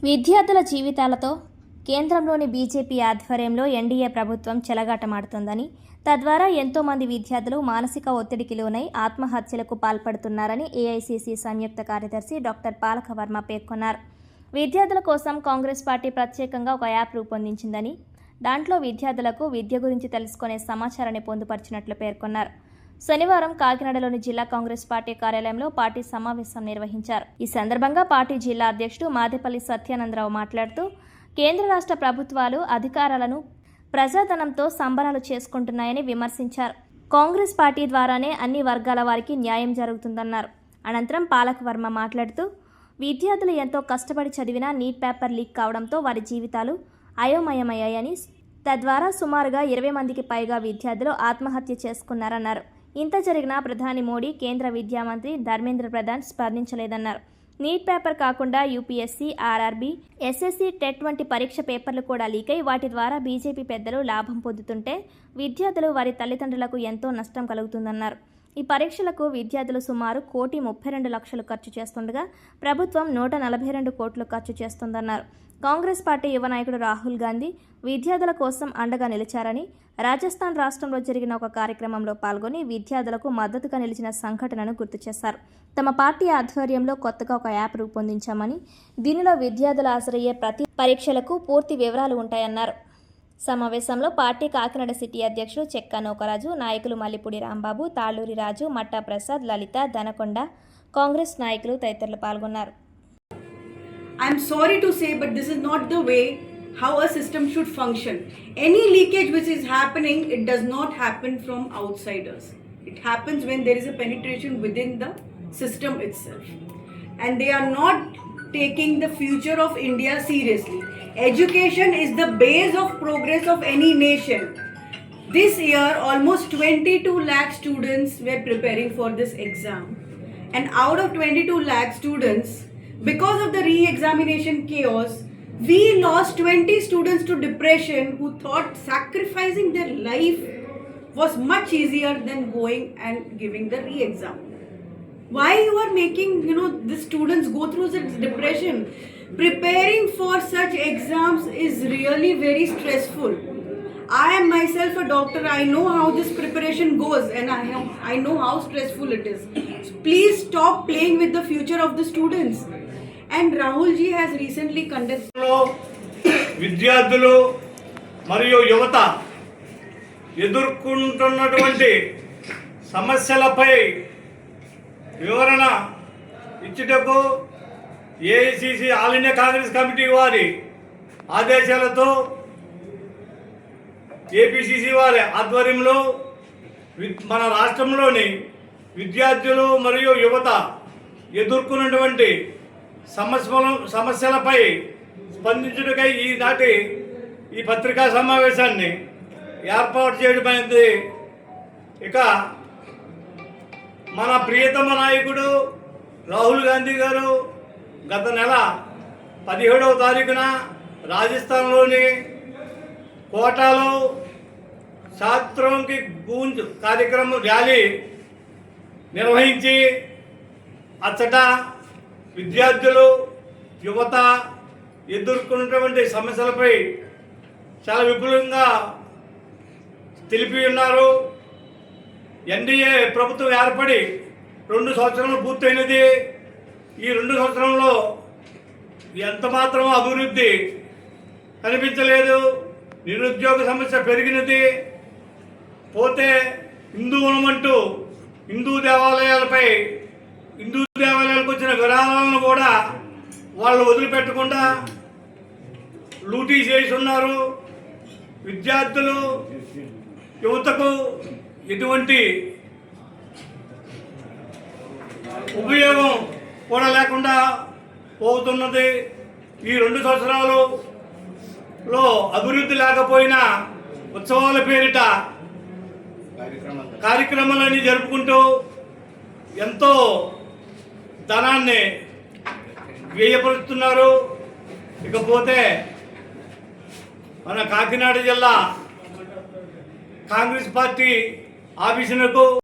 విద్యార్థుల జీవితాలతో కేంద్రంలోని బీజేపీ ఆధ్వర్యంలో ఎన్డీఏ ప్రభుత్వం చెలగాటమాడుతోందని, తద్వారా ఎంతోమంది విద్యార్థులు మానసిక ఒత్తిడికి లోనై ఆత్మహత్యలకు పాల్పడుతున్నారని ఏఐసీసీ సంయుక్త కార్యదర్శి డాక్టర్ పాలకవర్మ పేర్కొన్నారు. విద్యార్థుల కోసం కాంగ్రెస్ పార్టీ ప్రత్యేకంగా ఒక యాప్ రూపొందించిందని, దాంట్లో విద్యార్థులకు విద్య గురించి తెలుసుకునే సమాచారాన్ని పొందుపరిచినట్లు పేర్కొన్నారు. శనివారం కాకినాడలోని జిల్లా కాంగ్రెస్ పార్టీ కార్యాలయంలో పార్టీ సమావేశం నిర్వహించారు. ఈ సందర్భంగా పార్టీ జిల్లా అధ్యక్షుడు మాదేపల్లి సత్యానందరావు మాట్లాడుతూ, కేంద్ర రాష్ట్ర ప్రభుత్వాలు అధికారాలను ప్రజాధనంతో సంబరాలు చేసుకుంటున్నాయని విమర్శించారు. కాంగ్రెస్ పార్టీ ద్వారానే అన్ని వర్గాల వారికి న్యాయం జరుగుతుందన్నారు. అనంతరం పాలకవర్మ మాట్లాడుతూ, విద్యార్థులు ఎంతో కష్టపడి చదివినా నీట్ పేపర్ లీక్ కావడంతో వారి జీవితాలు అయోమయమయ్యాయని, తద్వారా సుమారుగా 20 మందికి పైగా విద్యార్థులు ఆత్మహత్య చేసుకున్నారన్నారు. ఇంత జరిగినా ప్రధాని మోడీ, కేంద్ర విద్యా మంత్రి ధర్మేంద్ర ప్రధాన్ స్పందించలేదన్నారు. నీట్ పేపర్ కాకుండా యూపీఎస్సీ, ఆర్ఆర్బీ, ఎస్ఎస్సీ, టెట్ వంటి పరీక్ష పేపర్లు కూడా లీక్ అయి వాటి ద్వారా బీజేపీ పెద్దలు లాభం పొందుతుంటే విద్యార్థులు, వారి తల్లిదండ్రులకు ఎంతో నష్టం కలుగుతుందన్నారు. ఈ పరీక్షలకు విద్యార్థులు సుమారు 1,32,00,000 ఖర్చు చేస్తుండగా ప్రభుత్వం 142 కోట్లు ఖర్చు చేస్తుందన్నారు. కాంగ్రెస్ పార్టీ యువ నాయకుడు రాహుల్ గాంధీ విద్యార్థుల కోసం అండగా నిలిచారని, రాజస్థాన్ రాష్ట్రంలో జరిగిన ఒక కార్యక్రమంలో పాల్గొని విద్యార్థులకు మద్దతుగా నిలిచిన సంఘటనను గుర్తు చేశారు. తమ పార్టీ ఆధ్వర్యంలో కొత్తగా ఒక యాప్ రూపొందించామని, దీనిలో విద్యార్థులు హాజరయ్యే ప్రతి పరీక్షలకు పూర్తి వివరాలు ఉంటాయన్నారు. సమావేశంలో పార్టీ కాకినాడ సిటీ అధ్యక్షుడు చెక్కా నోకరాజు, నాయకులు మల్లిపూడి రాంబాబు, తాళ్ళూరి రాజు, మట్టా ప్రసాద్, లలిత, దనకొండ, కాంగ్రెస్ నాయకులు తదితరులు పాల్గొన్నారు. I'm sorry to say, but this is not the way how a system should function. Any leakage which is happening, it does not happen from outsiders. It happens when there is a penetration within the system itself. And they are not taking the future of India seriously. Education is the base of progress of any nation. This year, almost 22 lakh students were preparing for this exam. And out of 22 lakh students, because of the re-examination chaos, we lost 20 students to depression who thought sacrificing their life was much easier than going and giving the re-exam. Why you are making, the students go through such depression? Preparing for such exams is really very stressful. I am myself a doctor. I know how this preparation goes, and I know how stressful it is. So please stop playing with the future of the students. And Rahul ji has recently conducted విద్యార్థులు మరియు యువత ఎదుర్కొంటున్నటువంటి సమస్యలపై వివరణ ఇచ్చుటకు AICC all India Congress committee వారి ఆదేశాలతో APCC వారి ఆధ్వర్యంలో మన రాష్ట్రంలోని విద్యార్థులు మరియు యువత ఎదుర్కొన్నటువంటి సమస్యలపై స్పందించుటకై ఈనాటి ఈ పత్రికా సమావేశాన్ని ఏర్పాటు చేయడం అనేది. ఇక మన ప్రియతమ నాయకుడు రాహుల్ గాంధీ గారు గత నెల 17వ తారీఖున రాజస్థాన్లోని కోటాలో ఛాత్రోంకి గూంజ్ కార్యక్రమం ర్యాలీ నిర్వహించి అచ్చట విద్యార్థులు, యువత ఎదుర్కొన్నటువంటి సమస్యలపై చాలా విపులంగా తెలిపి ఉన్నారు. ఎన్డీఏ ప్రభుత్వం ఏర్పడి 2 సంవత్సరాలు పూర్తయినది. ఈ 2 సంవత్సరంలో ఎంత మాత్రం అభివృద్ధి కనిపించలేదు. నిరుద్యోగ సమస్య పెరిగినది. పోతే హిందువులమంటూ హిందూ దేవాలయాలకు వచ్చిన విరాళాలను కూడా వాళ్ళు వదిలిపెట్టకుండా లూటీ చేసి ఉన్నారు. విద్యార్థులు, యువతకు ఎటువంటి ఉపయోగం కూడా లేకుండా పోతున్నది. ఈ 2 సంవత్సరాలలో అభివృద్ధి లేకపోయినా ఉత్సవాల పేరిట కార్యక్రమాలన్నీ జరుపుకుంటూ ఎంతో ధనాన్ని వ్యయపరుస్తున్నారు. ఇకపోతే మన కాకినాడ జిల్లా కాంగ్రెస్ పార్టీ ఆఫీసులకు